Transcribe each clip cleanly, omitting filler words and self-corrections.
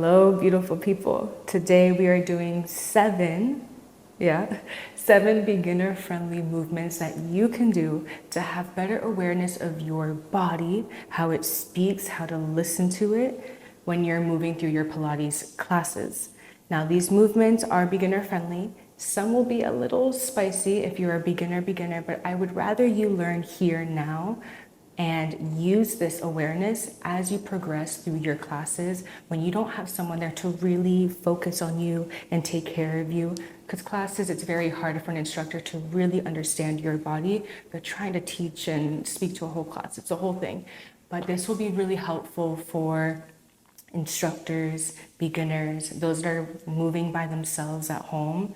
Hello, beautiful people. Today we are doing seven beginner-friendly movements that you can do to have better awareness of your body, how it speaks, how to listen to it when you're moving through your Pilates classes. Now, these movements are beginner-friendly. Some will be a little spicy if you're a beginner, but I would rather you learn here now and use this awareness as you progress through your classes when you don't have someone there to really focus on you and take care of you. Because classes, it's very hard for an instructor to really understand your body. They're trying to teach and speak to a whole class. It's a whole thing. But this will be really helpful for instructors, beginners, those that are moving by themselves at home.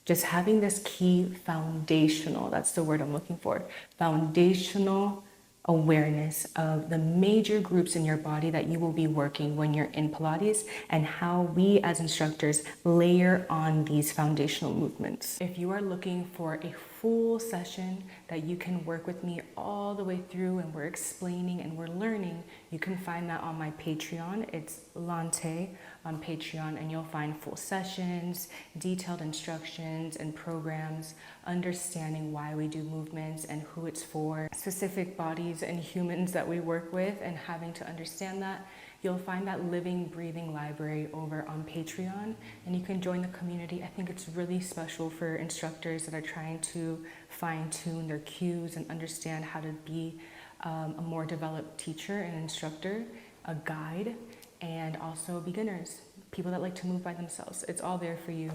Just having this key foundational, that's the word I'm looking for, foundational awareness of the major groups in your body that you will be working when you're in Pilates and how we as instructors layer on these foundational movements. If you are looking for a full session that you can work with me all the way through and we're explaining and we're learning, you can find that on my Patreon. It's Lante on Patreon, and you'll find full sessions, detailed instructions and programs, understanding why we do movements and who it's for, specific bodies and humans that we work with, and having to understand that. You'll find that living, breathing library over on Patreon, and you can join the community. I think it's really special for instructors that are trying to fine-tune their cues and understand how to be a more developed teacher and instructor, a guide, and also beginners, people that like to move by themselves. It's all there for you.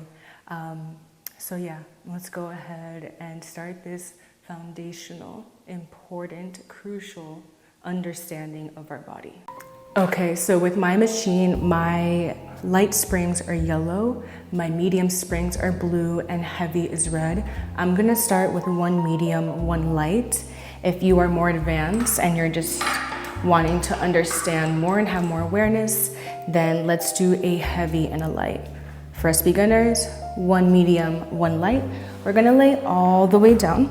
So yeah, let's go ahead and start this foundational, important, crucial understanding of our body. Okay, so with my machine, my light springs are yellow, my medium springs are blue, and heavy is red. I'm gonna start with one medium, one light. If you are more advanced and you're just wanting to understand more and have more awareness, then let's do a heavy and a light. For us beginners, one medium, one light. We're gonna lay all the way down,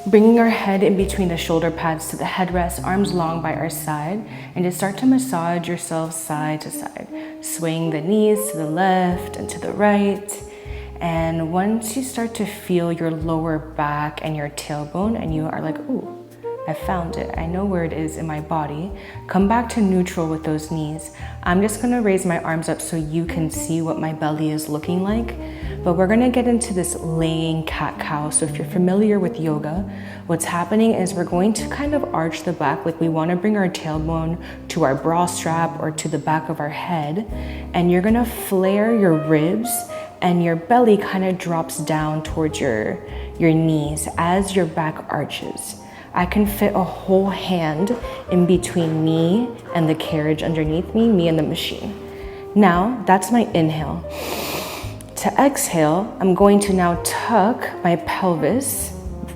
bringing our head in between the shoulder pads to the headrest, arms long by our side, and just start to massage yourself side to side, swaying the knees to the left and to the right. And once you start to feel your lower back and your tailbone, and you are like, ooh, I found it, I know where it is in my body, come back to neutral with those knees. I'm just gonna raise my arms up so you can see what my belly is looking like, but we're gonna get into this laying cat-cow. So if you're familiar with yoga, what's happening is we're going to kind of arch the back, like we wanna bring our tailbone to our bra strap or to the back of our head, and you're gonna flare your ribs and your belly kind of drops down towards your knees as your back arches. I can fit a whole hand in between me and the carriage underneath me, me and the machine. Now, that's my inhale. To exhale, I'm going to now tuck my pelvis,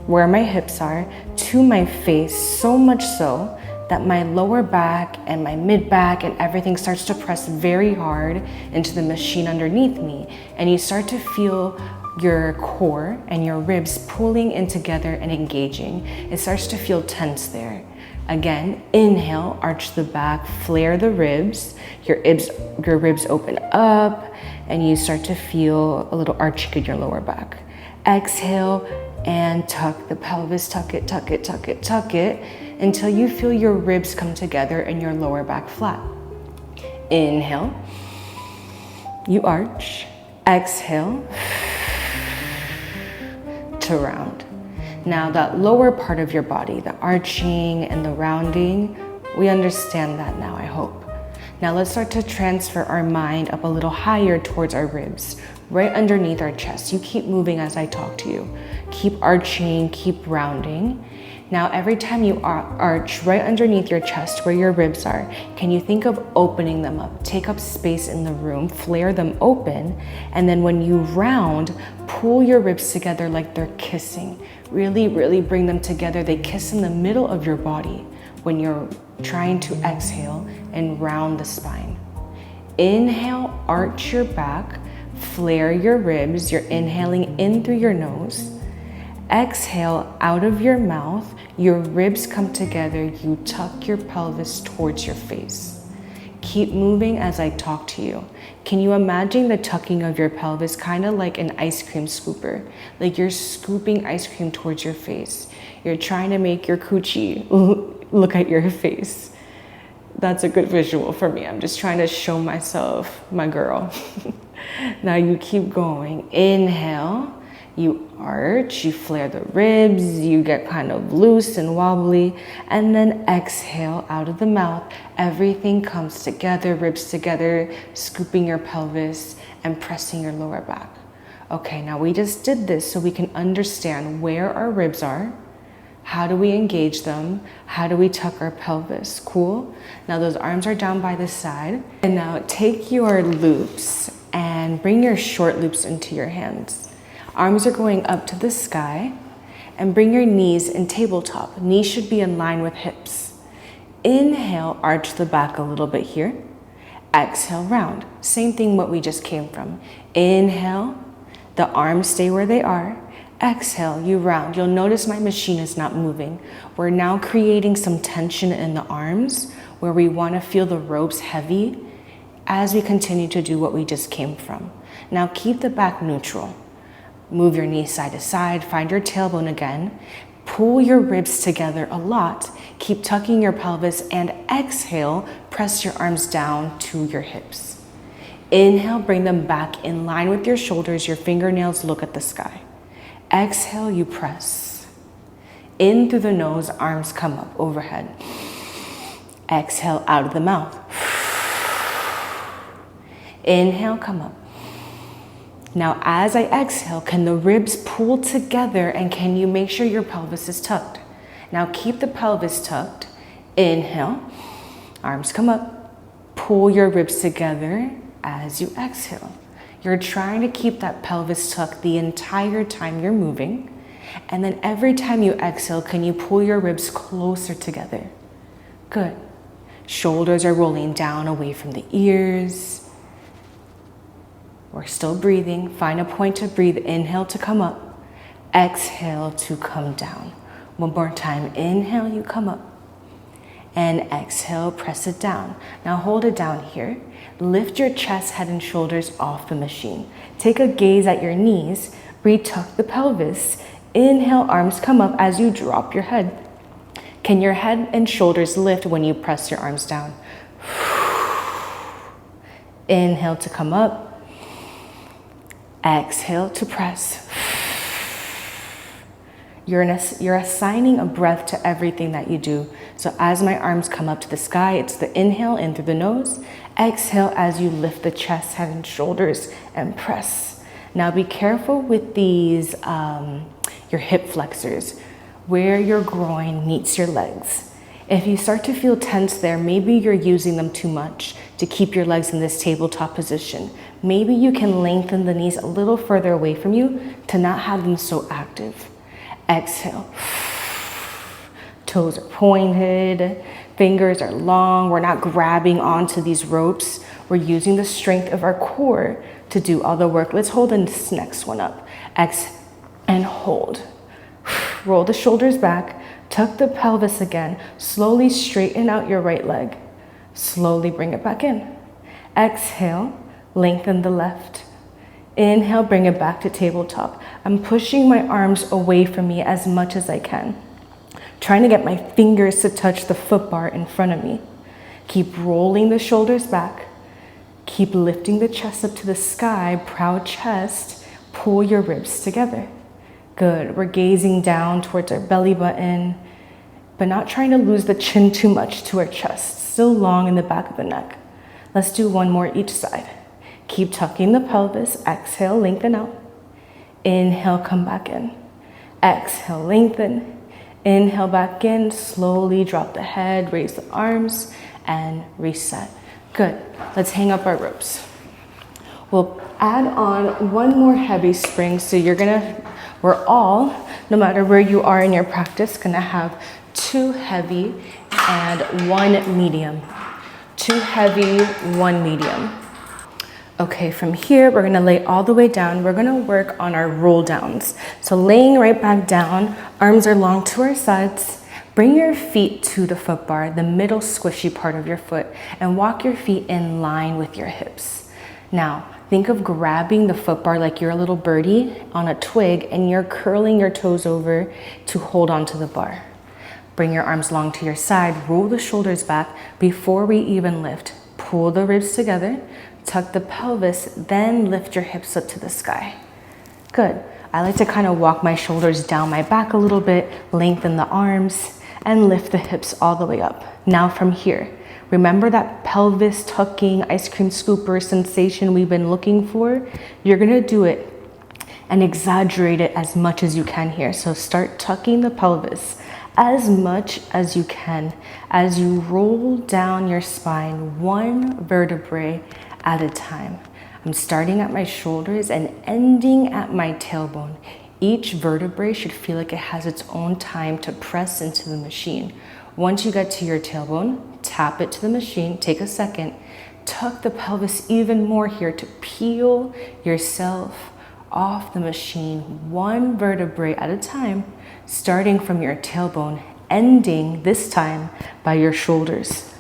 where my hips are, to my face, so much so that my lower back and my mid back and everything starts to press very hard into the machine underneath me. And you start to feel your core and your ribs pulling in together and engaging. It starts to feel tense there. Again, inhale, arch the back, flare the ribs, your ribs open up, and you start to feel a little arching in your lower back. Exhale and tuck the pelvis, tuck it, tuck it, tuck it, tuck it, until you feel your ribs come together and your lower back flat. Inhale, you arch. Exhale, to round. Now that lower part of your body, the arching and the rounding, we understand that now, I hope. Now let's start to transfer our mind up a little higher towards our ribs, right underneath our chest. You keep moving as I talk to you. Keep arching, keep rounding. Now every time you arch right underneath your chest where your ribs are, can you think of opening them up? Take up space in the room, flare them open, and then when you round, pull your ribs together like they're kissing. Really, really bring them together. They kiss in the middle of your body when you're trying to exhale and round the spine. Inhale, arch your back, flare your ribs. You're inhaling in through your nose. Exhale out of your mouth, your ribs come together, you tuck your pelvis towards your face. keep moving as I talk to you. Can you imagine the tucking of your pelvis kind of like an ice cream scooper? Like you're scooping ice cream towards your face. You're trying to make your coochie look at your face. That's a good visual for me. I'm just trying to show myself my girl. Now you keep going. Inhale, you arch, you flare the ribs, you get kind of loose and wobbly, and then exhale out of the mouth. Everything comes together, ribs together, scooping your pelvis and pressing your lower back. Okay, now we just did this so we can understand where our ribs are. How do we engage them? How do we tuck our pelvis? Cool. Now those arms are down by the side. And now take your loops and bring your short loops into your hands. Arms are going up to the sky, and bring your knees in tabletop. Knees should be in line with hips. Inhale, arch the back a little bit here. Exhale, round. Same thing what we just came from. Inhale, the arms stay where they are. Exhale, you round. You'll notice my machine is not moving. We're now creating some tension in the arms where we want to feel the ropes heavy as we continue to do what we just came from. Now keep the back neutral. Move your knees side to side, find your tailbone again. Pull your ribs together a lot. Keep tucking your pelvis, and exhale, press your arms down to your hips. Inhale, bring them back in line with your shoulders. Your fingernails look at the sky. Exhale, you press. In through the nose, arms come up overhead. Exhale out of the mouth. Inhale, come up. Now, as I exhale, can the ribs pull together, and can you make sure your pelvis is tucked? Now keep the pelvis tucked. Inhale, arms come up. Pull your ribs together as you exhale. You're trying to keep that pelvis tucked the entire time you're moving. And then every time you exhale, can you pull your ribs closer together? Good. Shoulders are rolling down away from the ears. We're still breathing. Find a point to breathe. Inhale to come up. Exhale to come down. One more time. Inhale, you come up. And exhale, press it down. Now hold it down here. Lift your chest, head, and shoulders off the machine. Take a gaze at your knees. Retuck the pelvis. Inhale, arms come up as you drop your head. Can your head and shoulders lift when you press your arms down? Inhale to come up. Exhale to press. You're assigning a breath to everything that you do. So as my arms come up to the sky, it's the inhale in through the nose. Exhale as you lift the chest, head, and shoulders and press. Now be careful with these, your hip flexors, where your groin meets your legs. If you start to feel tense there, maybe you're using them too much to keep your legs in this tabletop position. Maybe you can lengthen the knees a little further away from you to not have them so active. Exhale. Toes are pointed, fingers are long. We're not grabbing onto these ropes. We're using the strength of our core to do all the work. Let's hold this next one up. Exhale and hold. Roll the shoulders back, tuck the pelvis again. Slowly straighten out your right leg. Slowly bring it back in. Exhale, lengthen the left. Inhale, bring it back to tabletop. I'm pushing my arms away from me as much as I can. Trying to get my fingers to touch the foot bar in front of me. Keep rolling the shoulders back. Keep lifting the chest up to the sky, proud chest. Pull your ribs together. Good. We're gazing down towards our belly button, but not trying to lose the chin too much to our chest. Still long in the back of the neck. Let's do one more each side. Keep tucking the pelvis. Exhale, lengthen out. Inhale, come back in. Exhale, lengthen. Inhale back in. Slowly drop the head, raise the arms, and reset. Good. Let's hang up our ropes. We'll add on one more heavy spring. So we're all, no matter where you are in your practice, gonna have 2 heavy and 1 medium. 2 heavy, 1 medium. Okay, from here, we're gonna lay all the way down. We're gonna work on our roll downs. So laying right back down, arms are long to our sides. Bring your feet to the foot bar, the middle squishy part of your foot, and walk your feet in line with your hips. Now, think of grabbing the foot bar like you're a little birdie on a twig and you're curling your toes over to hold onto the bar. Bring your arms long to your side, roll the shoulders back before we even lift. Pull the ribs together, tuck the pelvis, then lift your hips up to the sky. Good. I like to kind of walk my shoulders down my back a little bit, lengthen the arms, and lift the hips all the way up. Now from here, remember that pelvis tucking ice cream scooper sensation we've been looking for? You're gonna do it and exaggerate it as much as you can here. So start tucking the pelvis as much as you can as you roll down your spine, one vertebrae at a time. I'm starting at my shoulders and ending at my tailbone. Each vertebrae should feel like it has its own time to press into the machine. Once you get to your tailbone, tap it to the machine, take a second, tuck the pelvis even more here to peel yourself off the machine, one vertebrae at a time, starting from your tailbone, ending this time by your shoulders.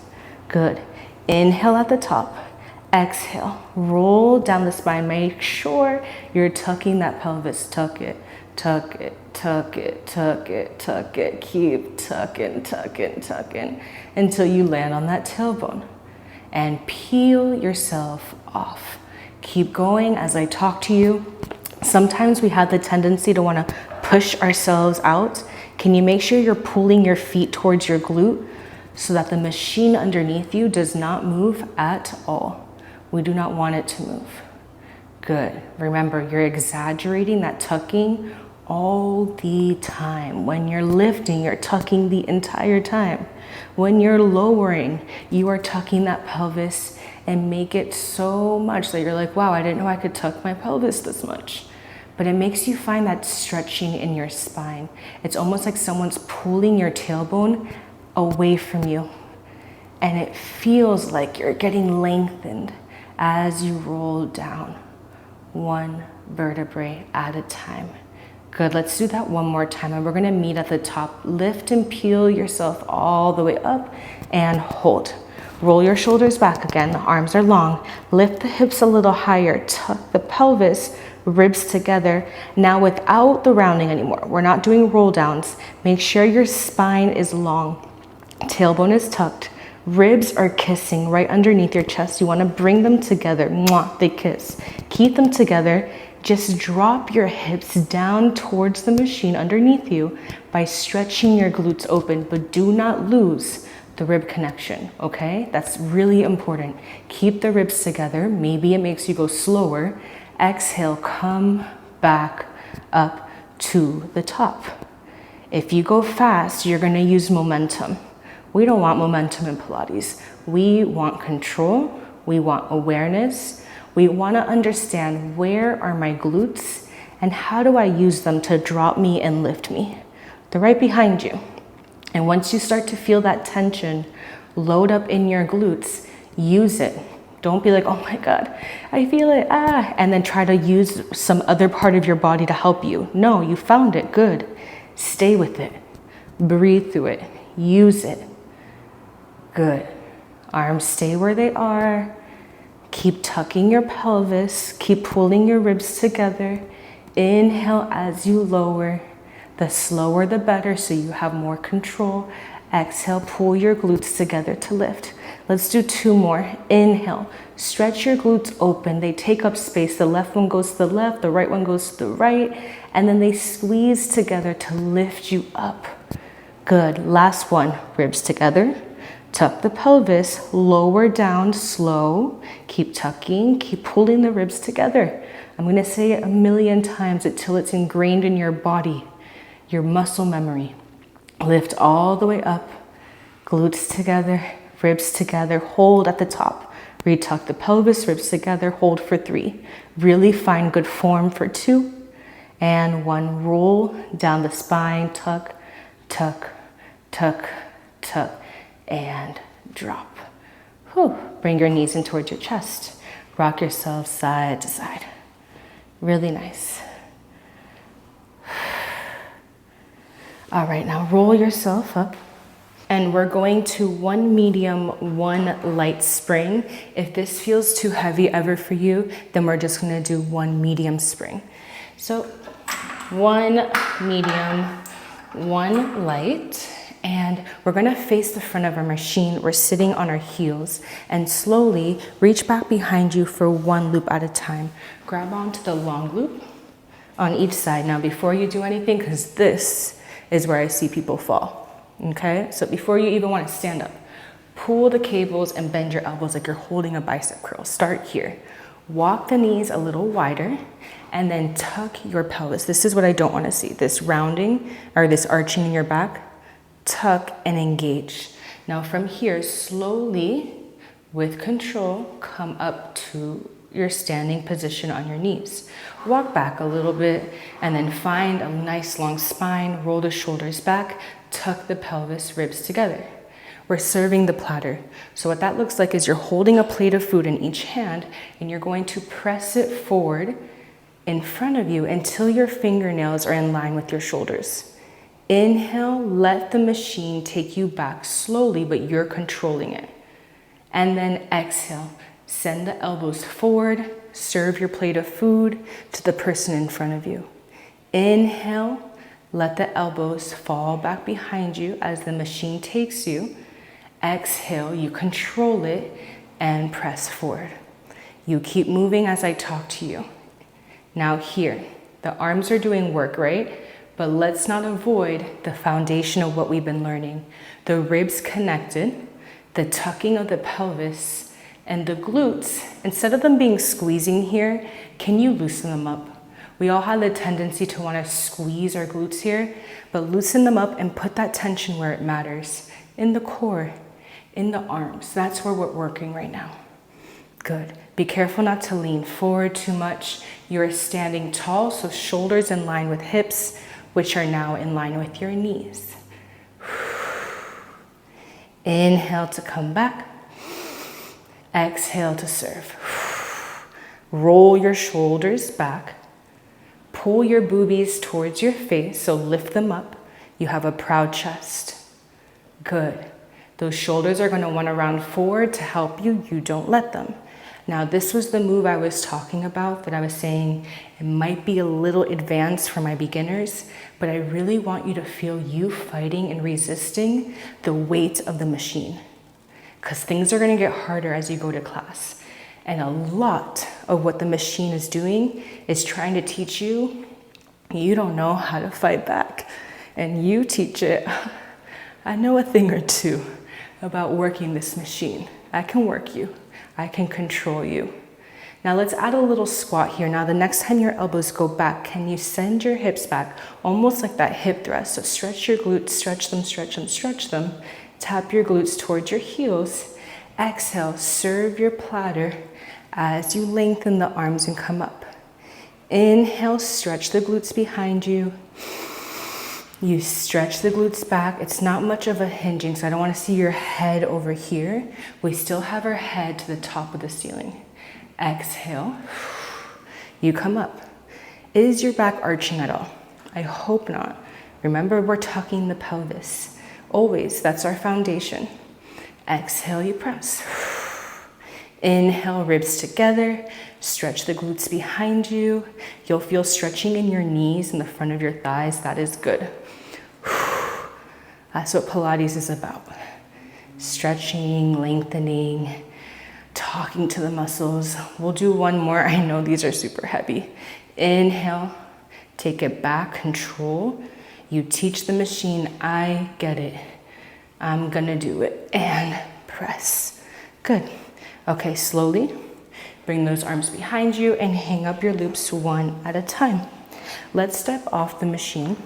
Good. Inhale at the top. Exhale, roll down the spine. Make sure you're tucking that pelvis. Tuck it, tuck it, tuck it, tuck it, tuck it. Keep tucking, tucking, tucking until you land on that tailbone. And peel yourself off. Keep going as I talk to you. Sometimes we have the tendency to want to push ourselves out. Can you make sure you're pulling your feet towards your glute so that the machine underneath you does not move at all? We do not want it to move. Good. Remember, you're exaggerating that tucking all the time. When you're lifting, you're tucking the entire time. When you're lowering, you are tucking that pelvis and make it so much that you're like, wow, I didn't know I could tuck my pelvis this much. But it makes you find that stretching in your spine. It's almost like someone's pulling your tailbone away from you. And it feels like you're getting lengthened as you roll down, one vertebrae at a time. Good, let's do that one more time. And we're gonna meet at the top. Lift and peel yourself all the way up and hold. Roll your shoulders back again, the arms are long. Lift the hips a little higher, tuck the pelvis, ribs together. Now without the rounding anymore, we're not doing roll downs. Make sure your spine is long, tailbone is tucked, ribs are kissing right underneath your chest. You want to bring them together. Mwah, they kiss. Keep them together. Just drop your hips down towards the machine underneath you by stretching your glutes open, but do not lose the rib connection, okay? That's really important. Keep the ribs together. Maybe it makes you go slower. Exhale, come back up to the top. If you go fast, you're gonna use momentum. We don't want momentum in Pilates. We want control. We want awareness. We want to understand where are my glutes and how do I use them to drop me and lift me. They're right behind you. And once you start to feel that tension load up in your glutes, use it. Don't be like, oh my God, I feel it, and then try to use some other part of your body to help you. No, you found it, good. Stay with it. Breathe through it. Use it. Good. Arms stay where they are. Keep tucking your pelvis. Keep pulling your ribs together. Inhale as you lower. The slower the better so you have more control. Exhale, pull your glutes together to lift. Let's do two more. Inhale, stretch your glutes open. They take up space. The left one goes to the left, the right one goes to the right, and then they squeeze together to lift you up. Good. Last one. Ribs together. Tuck the pelvis, lower down, slow. Keep tucking, keep pulling the ribs together. I'm gonna say it 1,000,000 times until it's ingrained in your body, your muscle memory. Lift all the way up, glutes together, ribs together, hold at the top. Retuck the pelvis, ribs together, hold for 3. Really find good form for 2. And 1, roll down the spine, tuck, tuck, tuck, tuck. And drop. Whew. Bring your knees in towards your chest. Rock yourself side to side. Really nice. All right, now roll yourself up. And we're going to 1 medium, 1 light spring. If this feels too heavy ever for you, then we're just gonna do 1 medium spring. So 1 medium, 1 light, and we're gonna face the front of our machine. We're sitting on our heels, and slowly reach back behind you for 1 loop at a time. Grab onto the long loop on each side. Now, before you do anything, because this is where I see people fall. Okay, so before you even want to stand up, pull the cables and bend your elbows like you're holding a bicep curl. Start here. Walk the knees a little wider and then tuck your pelvis. This is what I don't want to see. This rounding or this arching in your back. Tuck and engage. Now from here, slowly, with control, come up to your standing position on your knees. Walk back a little bit and then find a nice long spine. Roll the shoulders back. Tuck the pelvis, ribs together. We're serving the platter. So what that looks like is you're holding a plate of food in each hand and you're going to press it forward in front of you until your fingernails are in line with your shoulders. Inhale, let the machine take you back slowly, but you're controlling it. And then exhale, send the elbows forward, serve your plate of food to the person in front of you. Inhale, let the elbows fall back behind you as the machine takes you. Exhale, you control it and press forward. You keep moving as I talk to you. Now here, the arms are doing work, right? But let's not avoid the foundation of what we've been learning. The ribs connected, the tucking of the pelvis, and the glutes. Instead of them being squeezing here, can you loosen them up? We all have the tendency to want to squeeze our glutes here, but loosen them up and put that tension where it matters. In the core, in the arms. That's where we're working right now. Good. Be careful not to lean forward too much. You're standing tall, so shoulders in line with hips, which are now in line with your knees. Inhale to come back. Exhale to serve. Roll your shoulders back. Pull your boobies towards your face, so lift them up. You have a proud chest. Good. Those shoulders are going to want to round forward to help you. You don't let them. Now, this was the move I was talking about that I was saying it might be a little advanced for my beginners, but I really want you to feel you fighting and resisting the weight of the machine, because things are going to get harder as you go to class. And a lot of what the machine is doing is trying to teach you, you don't know how to fight back. And you teach it. I know a thing or two about working this machine. I can work you. I can control you. Now let's add a little squat here. Now the next time your elbows go back, can you send your hips back? Almost like that hip thrust. So stretch your glutes, stretch them, stretch them, stretch them. Tap your glutes towards your heels. Exhale, serve your platter as you lengthen the arms and come up. Inhale, stretch the glutes behind you. You stretch the glutes back. It's not much of a hinging, so I don't want to see your head over here. We still have our head to the top of the ceiling. Exhale. You come up. Is your back arching at all? I hope not. Remember, we're tucking the pelvis. Always, that's our foundation. Exhale, you press. Inhale, ribs together. Stretch the glutes behind you. You'll feel stretching in your knees and the front of your thighs. That is good. That's what Pilates is about. Stretching, lengthening, talking to the muscles. We'll do one more. I know these are super heavy. Inhale, take it back, control. You teach the machine, I get it. I'm gonna do it, and press. Good. Okay, slowly bring those arms behind you and hang up your loops one at a time. Let's step off the machine.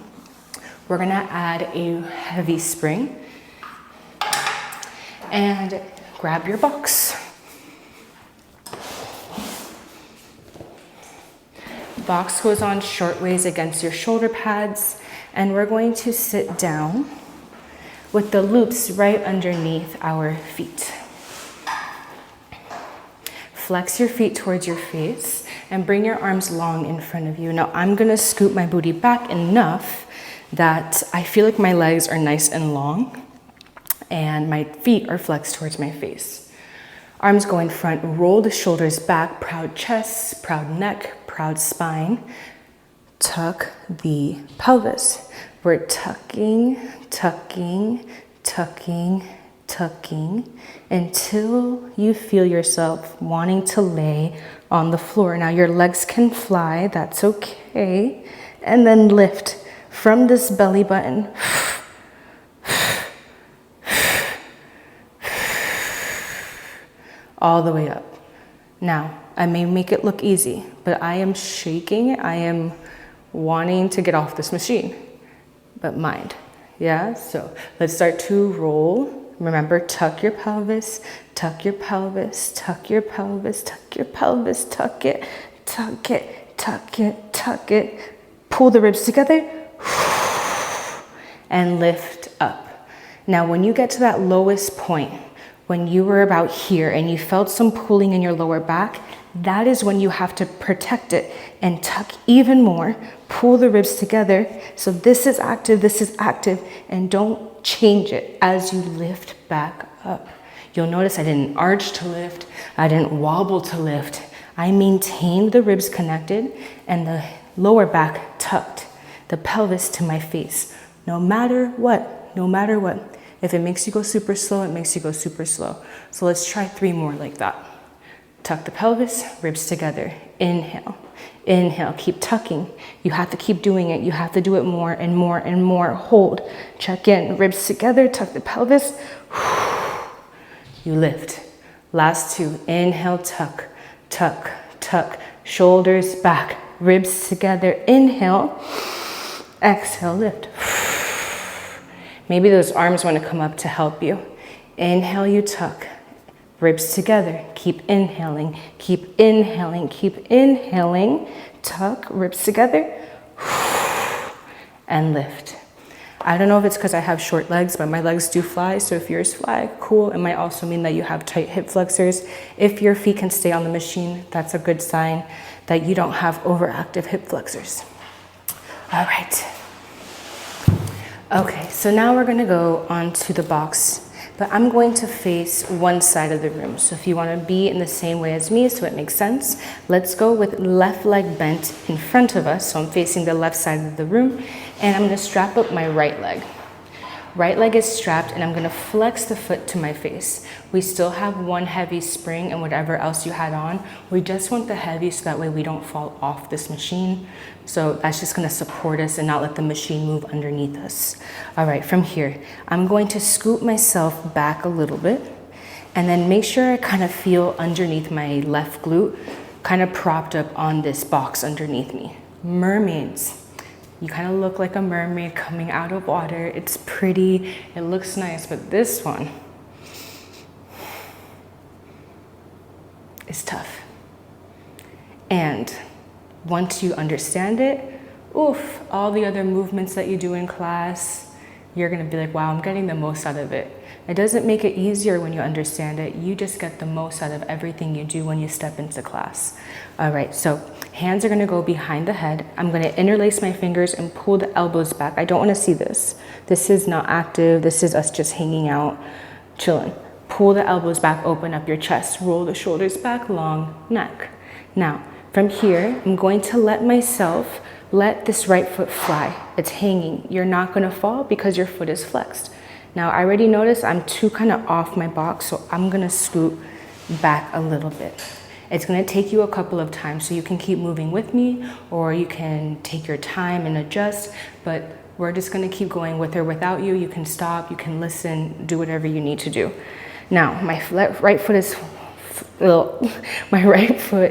We're gonna add a heavy spring and grab your box. Box goes on short ways against your shoulder pads, and we're going to sit down with the loops right underneath our feet. Flex your feet towards your face and bring your arms long in front of you. Now I'm gonna scoot my booty back enough that I feel like my legs are nice and long and my feet are flexed towards my face. Arms go in front, roll the shoulders back, proud chest, proud neck, proud spine. Tuck the pelvis. We're tucking, tucking, tucking, tucking until you feel yourself wanting to lay on the floor. Now your legs can fly, that's okay. And then lift from this belly button. All the way up. Now, I may make it look easy, but I am shaking. I am wanting to get off this machine, but mind, yeah? So let's start to roll. Remember, tuck your pelvis, tuck your pelvis, tuck your pelvis, tuck your pelvis, tuck it, tuck it, tuck it, tuck it. Pull the ribs together and lift up. Now, when you get to that lowest point, when you were about here and you felt some pulling in your lower back, that is when you have to protect it and tuck even more, pull the ribs together. So this is active, and don't change it as you lift back up. You'll notice I didn't arch to lift, I didn't wobble to lift. I maintained the ribs connected and the lower back tucked, the pelvis to my face. No matter what, no matter what. If it makes you go super slow, it makes you go super slow. So let's try 3 more like that. Tuck the pelvis, ribs together. Inhale, inhale, keep tucking. You have to keep doing it. You have to do it more and more and more. Hold, check in, ribs together, tuck the pelvis. You lift. Last 2, inhale, tuck, tuck, tuck. Shoulders back, ribs together. Inhale, exhale, lift. Maybe those arms want to come up to help you. Inhale, you tuck. Ribs together. Keep inhaling, keep inhaling, keep inhaling. Tuck, ribs together. And lift. I don't know if it's because I have short legs, but my legs do fly. So if yours fly, cool. It might also mean that you have tight hip flexors. If your feet can stay on the machine, that's a good sign that you don't have overactive hip flexors. All right. Okay, so now we're gonna go onto the box, but I'm going to face one side of the room. So if you wanna be in the same way as me so it makes sense, let's go with left leg bent in front of us. So I'm facing the left side of the room and I'm gonna strap up my right leg. Right leg is strapped and I'm gonna flex the foot to my face. We still have one heavy spring and whatever else you had on. We just want the heavy so that way we don't fall off this machine. So that's just gonna support us and not let the machine move underneath us. All right, from here, I'm going to scoop myself back a little bit and then make sure I kind of feel underneath my left glute, kind of propped up on this box underneath me. Mermaids. You kind of look like a mermaid coming out of water. It's pretty, it looks nice, but this one is tough. And once you understand it, oof, all the other movements that you do in class, you're gonna be like, wow, I'm getting the most out of it. It doesn't make it easier when you understand it. You just get the most out of everything you do when you step into class. All right, so hands are gonna go behind the head. I'm gonna interlace my fingers and pull the elbows back. I don't wanna see this. This is not active. This is us just hanging out, chilling. Pull the elbows back, open up your chest, roll the shoulders back, long neck. Now, from here, I'm going to let this right foot fly. It's hanging. You're not gonna fall because your foot is flexed. Now, I already noticed I'm too kind of off my box, so I'm gonna scoot back a little bit. It's gonna take you a couple of times, so you can keep moving with me, or you can take your time and adjust, but we're just gonna keep going with or without you. You can stop, you can listen, do whatever you need to do. Now, my right foot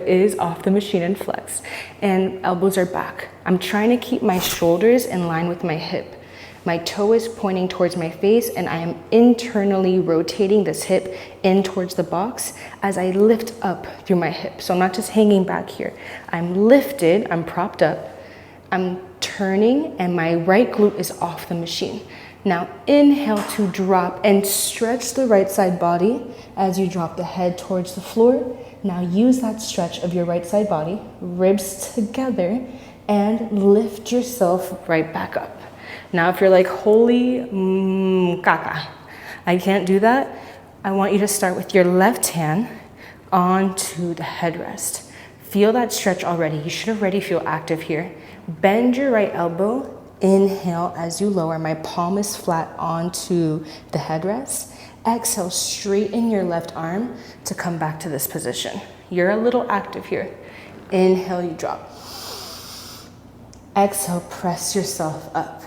is off the machine and flexed, and elbows are back. I'm trying to keep my shoulders in line with my hip. My toe is pointing towards my face and I am internally rotating this hip in towards the box as I lift up through my hip. So I'm not just hanging back here. I'm lifted, I'm propped up, I'm turning and my right glute is off the machine. Now inhale to drop and stretch the right side body as you drop the head towards the floor. Now use that stretch of your right side body, ribs together, and lift yourself right back up. Now, if you're like, holy caca, I can't do that, I want you to start with your left hand onto the headrest. Feel that stretch already. You should already feel active here. Bend your right elbow. Inhale as you lower. My palm is flat onto the headrest. Exhale, straighten your left arm to come back to this position. You're a little active here. Inhale, you drop. Exhale, press yourself up.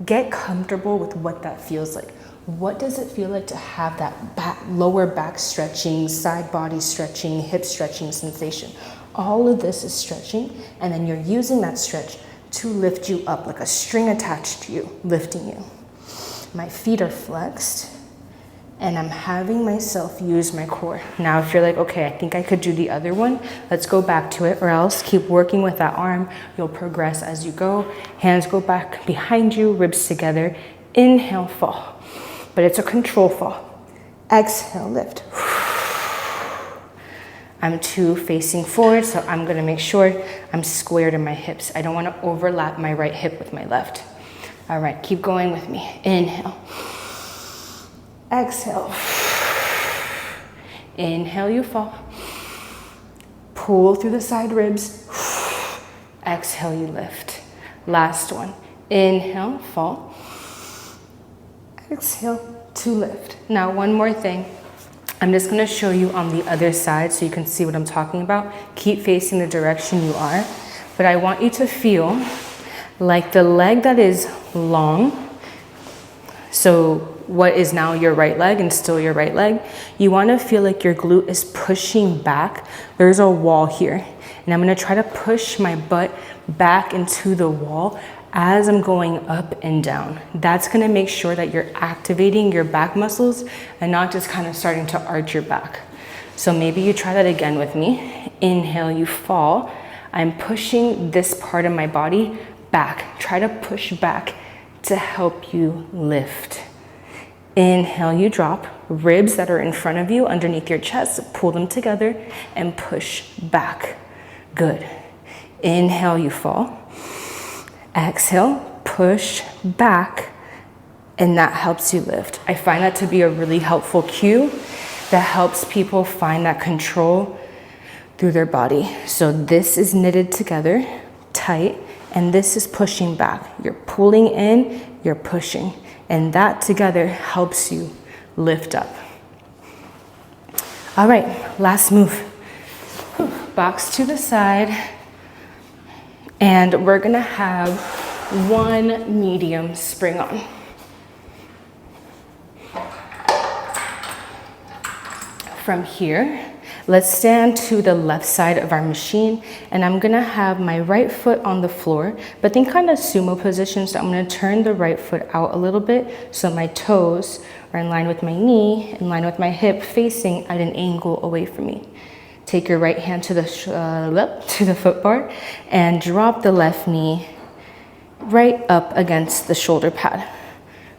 Get comfortable with what that feels like. What does it feel like to have that lower back stretching, side body stretching, hip stretching sensation? All of this is stretching, and then you're using that stretch to lift you up like a string attached to you, lifting you. My feet are flexed, and I'm having myself use my core. Now, if you're like, okay, I think I could do the other one, let's go back to it, or else keep working with that arm. You'll progress as you go. Hands go back behind you, ribs together. Inhale, fall. But it's a control fall. Exhale, lift. I'm two facing forward, so I'm gonna make sure I'm squared in my hips. I don't wanna overlap my right hip with my left. All right, keep going with me. Inhale. Exhale. Inhale, you fall. Pull through the side ribs. Exhale, you lift. Last one. Inhale, fall. Exhale to lift. Now, one more thing. I'm just gonna show you on the other side so you can see what I'm talking about. Keep facing the direction you are, but I want you to feel like the leg that is long, so what is now your right leg and still your right leg, you wanna feel like your glute is pushing back. There's a wall here, and I'm gonna try to push my butt back into the wall as I'm going up and down. That's gonna make sure that you're activating your back muscles and not just kind of starting to arch your back. So maybe you try that again with me. Inhale, you fall. I'm pushing this part of my body back. Try to push back to help you lift. Inhale, you drop. Ribs that are in front of you underneath your chest, pull them together and push back. Good. Inhale, you fall. Exhale, push back, and that helps you lift. I find that to be a really helpful cue that helps people find that control through their body. So this is knitted together, tight, and this is pushing back. You're pulling in, you're pushing, and that together helps you lift up. All right, last move. Box to the side. And we're gonna have one medium spring on. From here, let's stand to the left side of our machine, and I'm gonna have my right foot on the floor, but think kind of sumo position. So I'm gonna turn the right foot out a little bit so my toes are in line with my knee, in line with my hip, facing at an angle away from me. Take your right hand to the foot bar and drop the left knee right up against the shoulder pad.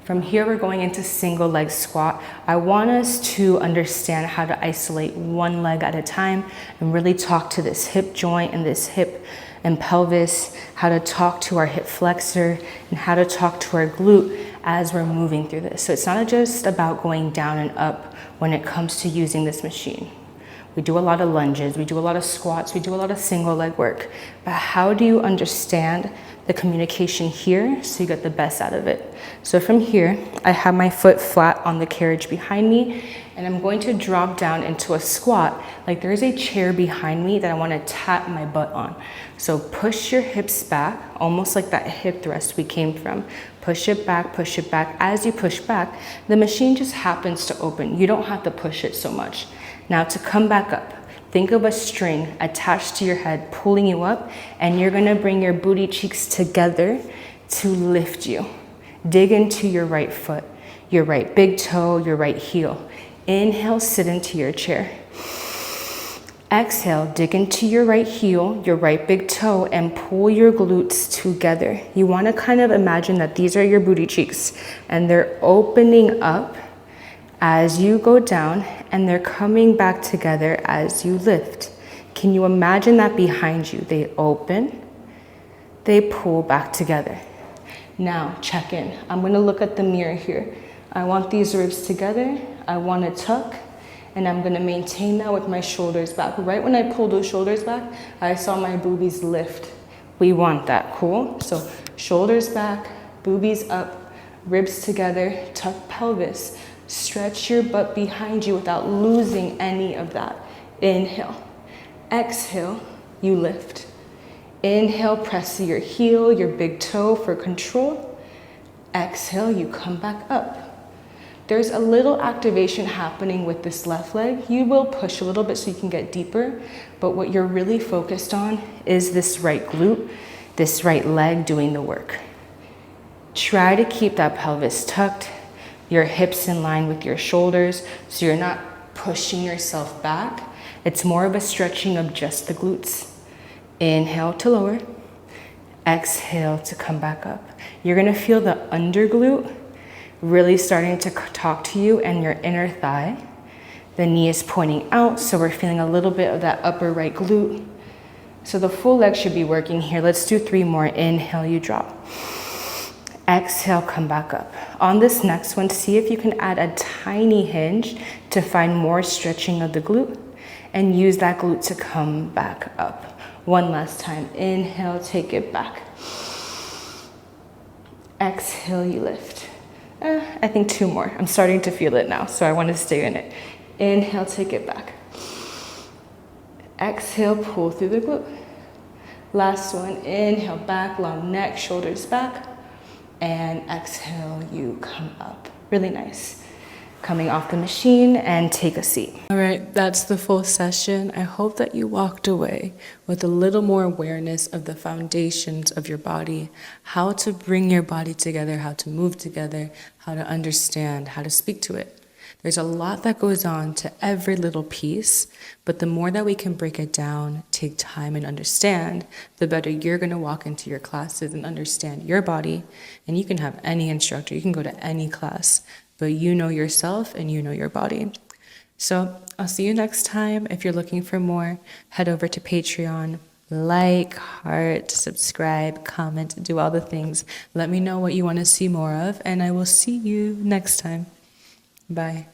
From here, we're going into single leg squat. I want us to understand how to isolate one leg at a time and really talk to this hip joint and this hip and pelvis, how to talk to our hip flexor and how to talk to our glute as we're moving through this. So it's not just about going down and up when it comes to using this machine. We do a lot of lunges, we do a lot of squats, we do a lot of single leg work. But how do you understand the communication here so you get the best out of it? So from here, I have my foot flat on the carriage behind me, and I'm going to drop down into a squat. Like there's a chair behind me that I want to tap my butt on. So push your hips back, almost like that hip thrust we came from. Push it back, push it back. As you push back, the machine just happens to open. You don't have to push it so much. Now to come back up, think of a string attached to your head, pulling you up, and you're gonna bring your booty cheeks together to lift you. Dig into your right foot, your right big toe, your right heel. Inhale, sit into your chair. Exhale, dig into your right heel, your right big toe, and pull your glutes together. You wanna kind of imagine that these are your booty cheeks, and they're opening up as you go down, and they're coming back together as you lift. Can you imagine that behind you? They open, they pull back together. Now, check in. I'm gonna look at the mirror here. I want these ribs together. I want to tuck, and I'm gonna maintain that with my shoulders back. Right when I pull those shoulders back, I saw my boobies lift. We want that, cool? So shoulders back, boobies up, ribs together, tuck pelvis. Stretch your butt behind you without losing any of that. Inhale. Exhale, you lift. Inhale, press your heel, your big toe for control. Exhale, you come back up. There's a little activation happening with this left leg. You will push a little bit so you can get deeper, but what you're really focused on is this right glute, this right leg doing the work. Try to keep that pelvis tucked, your hips in line with your shoulders, so you're not pushing yourself back. It's more of a stretching of just the glutes. Inhale to lower, exhale to come back up. You're gonna feel the under glute really starting to talk to you and your inner thigh. The knee is pointing out, so we're feeling a little bit of that upper right glute. So the full leg should be working here. Let's do 3 more. Inhale, you drop. Exhale, come back up. On this next one, see if you can add a tiny hinge to find more stretching of the glute and use that glute to come back up. One last time. Inhale, take it back. Exhale, you lift. I think 2 more. I'm starting to feel it now, so I want to stay in it. Inhale, take it back. Exhale, pull through the glute. Last one. Inhale, back, long neck, shoulders back. And exhale, you come up. Really nice. Coming off the machine and take a seat. All right, that's the full session. I hope that you walked away with a little more awareness of the foundations of your body, how to bring your body together, how to move together, how to understand, how to speak to it. There's a lot that goes on to every little piece, but the more that we can break it down, take time and understand, the better you're gonna walk into your classes and understand your body. And you can have any instructor, you can go to any class, but you know yourself and you know your body. So I'll see you next time. If you're looking for more, head over to Patreon, like, heart, subscribe, comment, do all the things. Let me know what you want to see more of, and I will see you next time. Bye.